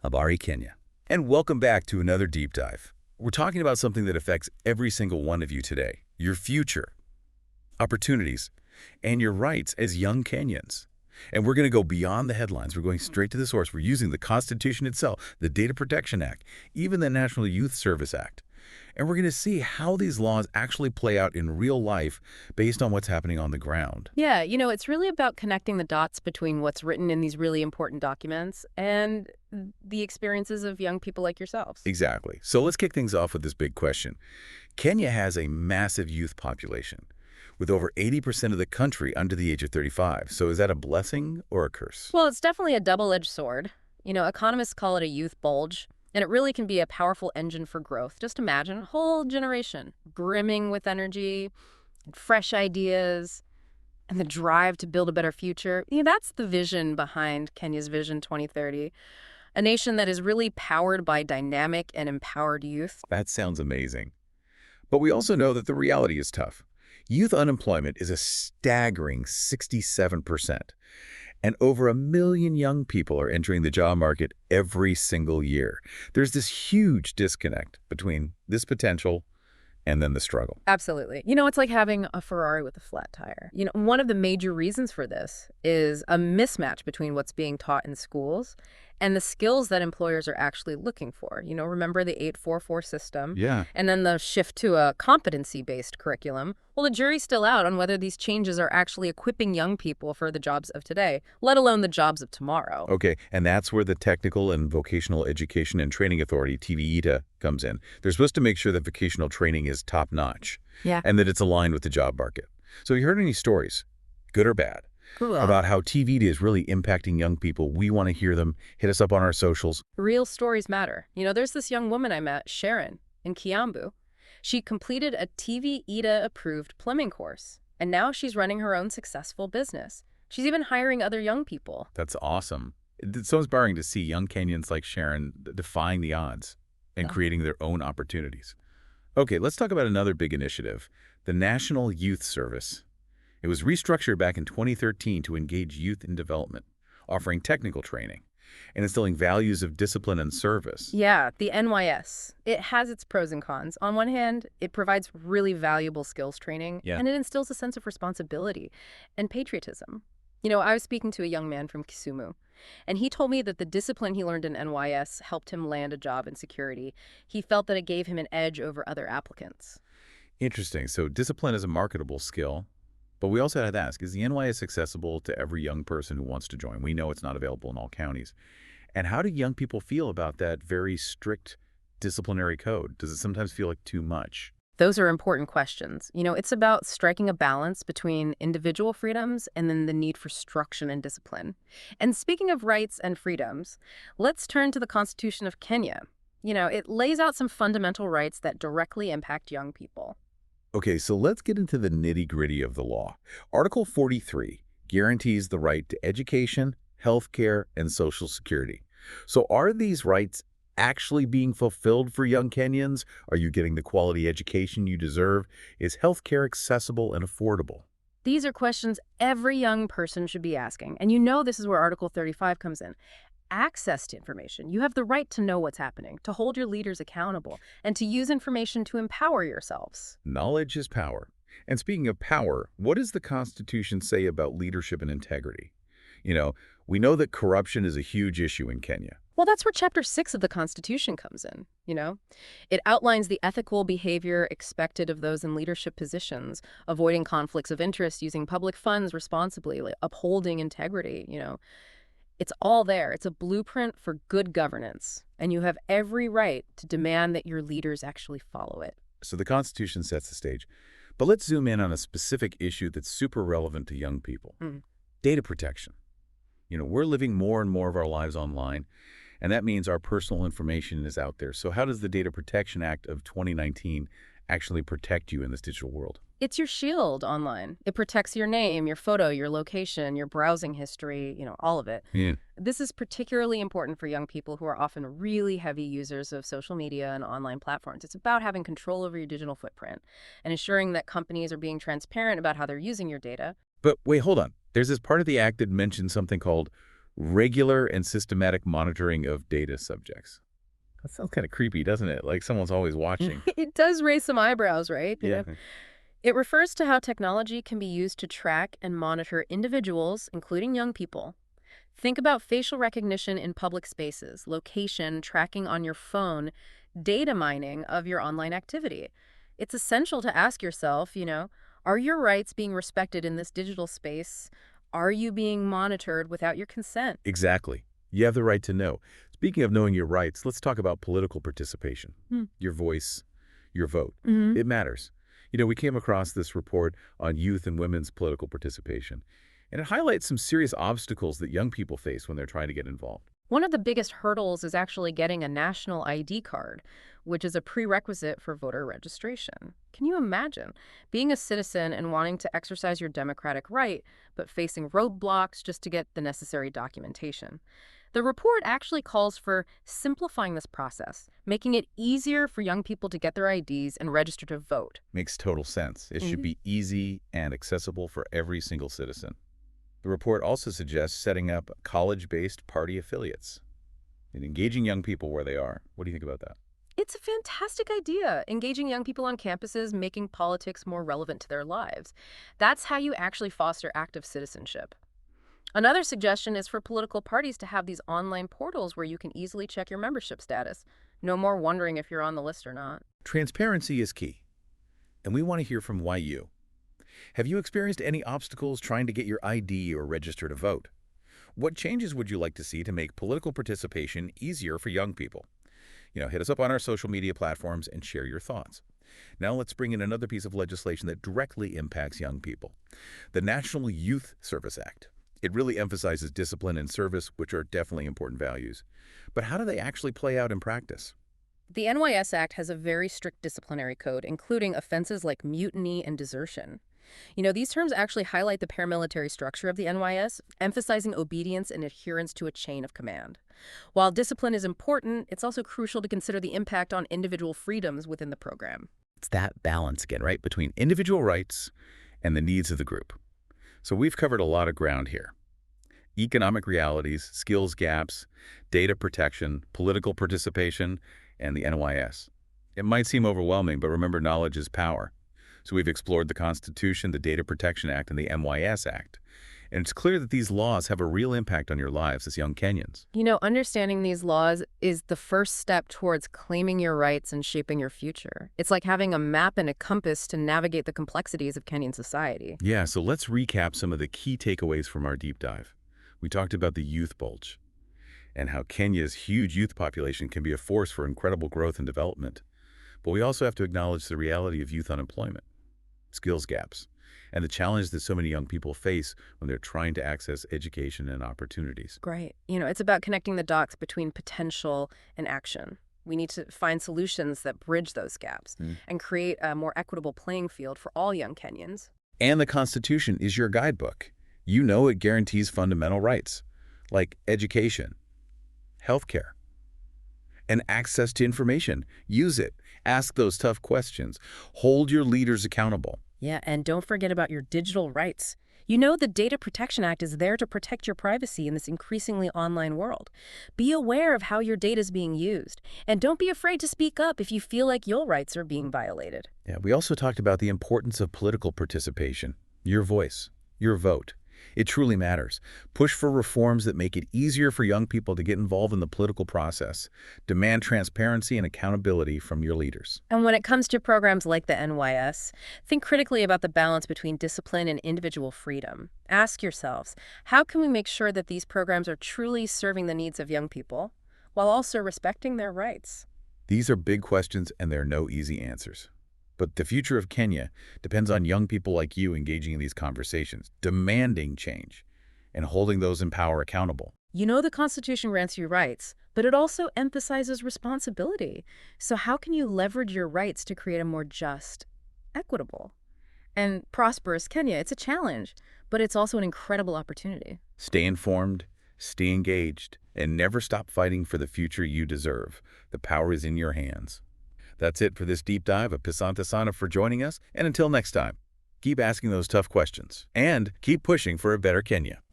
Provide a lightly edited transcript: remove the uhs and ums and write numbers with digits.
Habari Kenya. And welcome back to another deep dive. We're talking about something that affects every single one of you today, your future, opportunities, and your rights as young Kenyans. And we're going to go beyond the headlines. We're going straight to the source. We're using the Constitution itself, the Data Protection Act, even the National Youth Service Act. And we're going to see how these laws actually play out in real life based on what's happening on the ground. Yeah, it's really about connecting the dots between what's written in these really important documents and the experiences of young people like yourselves. Exactly. So let's kick things off with this big question. Kenya has a massive youth population, with over 80% of the country under the age of 35. So is that a blessing or a curse? Well, it's definitely a double-edged sword. Economists call it a youth bulge, and it really can be a powerful engine for growth. Just imagine a whole generation brimming with energy and fresh ideas and the drive to build a better future. That's the vision behind Kenya's Vision 2030, a nation that is really powered by dynamic and empowered youth. That sounds amazing. But we also know that the reality is tough. Youth unemployment is a staggering 67%. And over 1 million young people are entering the job market every single year. There's this huge disconnect between this potential and then the struggle. Absolutely. It's like having a Ferrari with a flat tire. One of the major reasons for this is a mismatch between what's being taught in schools and the skills that employers are actually looking for. Remember the 8-4-4 system? Yeah. And then the shift to a competency-based curriculum. Well, the jury's still out on whether these changes are actually equipping young people for the jobs of today, let alone the jobs of tomorrow. Okay, and that's where the Technical and Vocational Education and Training Authority, TVETA, comes in. They're supposed to make sure that vocational training is top-notch. Yeah. And that it's aligned with the job market. So have you heard any stories, good or bad, Cool. about how TVETA is really impacting young people? We want to hear them. Hit us up on our socials. Real stories matter. There's this young woman I met, Sharon, in Kiambu. She completed a TVETA-approved plumbing course, and now she's running her own successful business. She's even hiring other young people. That's awesome. It's so inspiring to see young Kenyans like Sharon defying the odds and creating their own opportunities. Okay, let's talk about another big initiative, the National Youth Service. It was restructured back in 2013 to engage youth in development, offering technical training and instilling values of discipline and service. Yeah, the NYS. It has its pros and cons. On one hand, it provides really valuable skills training, and it instills a sense of responsibility and patriotism. I was speaking to a young man from Kisumu, and he told me that the discipline he learned in NYS helped him land a job in security. He felt that it gave him an edge over other applicants. Interesting. So discipline is a marketable skill. But we also had to ask, is the NYS accessible to every young person who wants to join? We know it's not available in all counties. And how do young people feel about that very strict disciplinary code? Does it sometimes feel like too much? Those are important questions. It's about striking a balance between individual freedoms and then the need for structure and discipline. And speaking of rights and freedoms, let's turn to the Constitution of Kenya. It lays out some fundamental rights that directly impact young people. Okay, so let's get into the nitty-gritty of the law. Article 43 guarantees the right to education, health care, and Social Security. So are these rights actually being fulfilled for young Kenyans? Are you getting the quality education you deserve? Is health care accessible and affordable? These are questions every young person should be asking. And this is where Article 35 comes in. Access to information. You have the right to know what's happening, to hold your leaders accountable, and to use information to empower yourselves. Knowledge is power. And speaking of power, what does the Constitution say about leadership and integrity? We know that corruption is a huge issue in Kenya. Well, that's where Chapter 6 of the Constitution comes in, It outlines the ethical behavior expected of those in leadership positions, avoiding conflicts of interest, using public funds responsibly, upholding integrity, It's all there. It's a blueprint for good governance, and you have every right to demand that your leaders actually follow it. So the Constitution sets the stage. But let's zoom in on a specific issue that's super relevant to young people. Data protection. We're living more and more of our lives online, and that means our personal information is out there. So how does the Data Protection Act of 2019 actually protect you in this digital world? It's your shield online. It protects your name, your photo, your location, your browsing history, all of it. Yeah. This is particularly important for young people who are often really heavy users of social media and online platforms. It's about having control over your digital footprint and ensuring that companies are being transparent about how they're using your data. But wait, hold on. There's this part of the act that mentions something called Regular and systematic monitoring of data subjects. That sounds kind of creepy, doesn't it? Like someone's always watching. It does raise some eyebrows, right? Yeah. It refers to how technology can be used to track and monitor individuals, including young people. Think about facial recognition in public spaces, location tracking on your phone, data mining of your online activity. It's essential to ask yourself, are your rights being respected in this digital space? Are you being monitored without your consent? Exactly. You have the right to know. Speaking of knowing your rights, let's talk about political participation. Hmm. Your voice, your vote. Mm-hmm. It matters. We came across this report on youth and women's political participation, and it highlights some serious obstacles that young people face when they're trying to get involved. One of the biggest hurdles is actually getting a national ID card, which is a prerequisite for voter registration. Can you imagine being a citizen and wanting to exercise your democratic right, but facing roadblocks just to get the necessary documentation? The report actually calls for simplifying this process, making it easier for young people to get their IDs and register to vote. Makes total sense. It should be easy and accessible for every single citizen. The report also suggests setting up college-based party affiliates and engaging young people where they are. What do you think about that? It's a fantastic idea, engaging young people on campuses, making politics more relevant to their lives. That's how you actually foster active citizenship. Another suggestion is for political parties to have these online portals where you can easily check your membership status. No more wondering if you're on the list or not. Transparency is key, and we want to hear from you. Have you experienced any obstacles trying to get your ID or register to vote? What changes would you like to see to make political participation easier for young people? Hit us up on our social media platforms and share your thoughts. Now let's bring in another piece of legislation that directly impacts young people. The National Youth Service Act. It really emphasizes discipline and service, which are definitely important values. But how do they actually play out in practice? The NYS Act has a very strict disciplinary code, including offenses like mutiny and desertion. These terms actually highlight the paramilitary structure of the NYS, emphasizing obedience and adherence to a chain of command. While discipline is important, it's also crucial to consider the impact on individual freedoms within the program. It's that balance again, right, between individual rights and the needs of the group. So we've covered a lot of ground here. Economic realities, skills gaps, data protection, political participation, and the NYS. It might seem overwhelming, but remember, knowledge is power. So we've explored the Constitution, the Data Protection Act, and the NYS Act. And it's clear that these laws have a real impact on your lives as young Kenyans. Understanding these laws is the first step towards claiming your rights and shaping your future. It's like having a map and a compass to navigate the complexities of Kenyan society. Yeah, so let's recap some of the key takeaways from our deep dive. We talked about the youth bulge and how Kenya's huge youth population can be a force for incredible growth and development. But we also have to acknowledge the reality of youth unemployment, skills gaps, and the challenge that so many young people face when they're trying to access education and opportunities. Great. It's about connecting the dots between potential and action. We need to find solutions that bridge those gaps and create a more equitable playing field for all young Kenyans. And the Constitution is your guidebook. It guarantees fundamental rights like education, healthcare, and access to information. Use it. Ask those tough questions. Hold your leaders accountable. Yeah, and don't forget about your digital rights. The Data Protection Act is there to protect your privacy in this increasingly online world. Be aware of how your data is being used, and don't be afraid to speak up if you feel like your rights are being violated. Yeah, we also talked about the importance of political participation. Your voice, your vote. It truly matters. Push for reforms that make it easier for young people to get involved in the political process. Demand transparency and accountability from your leaders. And when it comes to programs like the NYS, think critically about the balance between discipline and individual freedom. Ask yourselves, how can we make sure that these programs are truly serving the needs of young people while also respecting their rights? These are big questions, and there are no easy answers. But the future of Kenya depends on young people like you engaging in these conversations, demanding change, and holding those in power accountable. The Constitution grants you rights, but it also emphasizes responsibility. So how can you leverage your rights to create a more just, equitable, and prosperous Kenya? It's a challenge, but it's also an incredible opportunity. Stay informed, stay engaged, and never stop fighting for the future you deserve. The power is in your hands. That's it for this deep dive. Asante sana for joining us, and until next time, keep asking those tough questions and keep pushing for a better Kenya.